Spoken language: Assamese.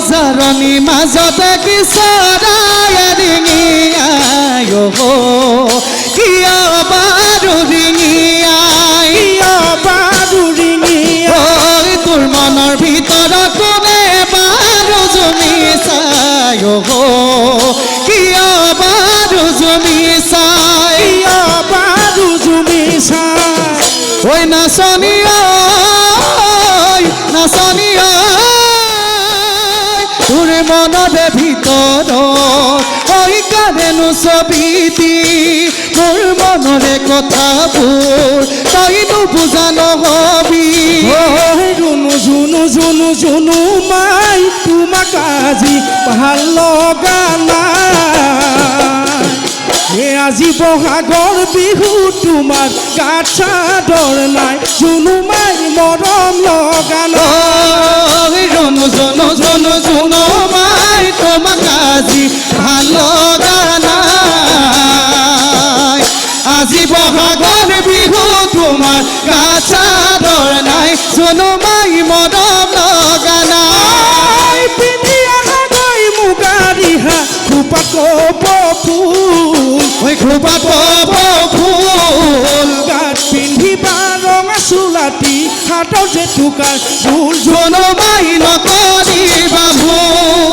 জাৰণি মাজতে কি চৰাই ডিঙি আই কিয় বাৰু ডিঙি আই বাৰু ৰিঙি তোৰ মনৰ ভিতৰত কোনে বাৰু জুমি চাই কিয় বাৰু জুমি চাই বাৰু জুমি চাই ঐ নাচনী নাচনী তোৰ মনৰে ভিতৰত ঐ কাৰেনো ছবিটি মোৰ মনৰে কথাবোৰ তই নুবুজা নহবি জুনু জুনু জুনু জুনু মাই তোমাক আজি ভাল লগা নাই আজি বহাগৰ বিহু তোমাৰ গাত চাদৰ নাই জুনু মাই মৰম লগা নাই জুনু জুনু জুনু জুনু মাই তোমাক আজি ভাল লগা নাই আজি বহাগৰ বিহু তোমাৰ গাত চাদৰ নাই জুনু মাই মৰম লগা নাই পিন্ধি আহা গৈ মুগা ৰিহা খোপাত কপৌ ফুল খোপাত কপৌ ফুল গাত পিন্ধিবা ৰঙা চোলাটি হাতৰ জেতুকাৰ ফুল জুনু মাই নকৰিবা ভুল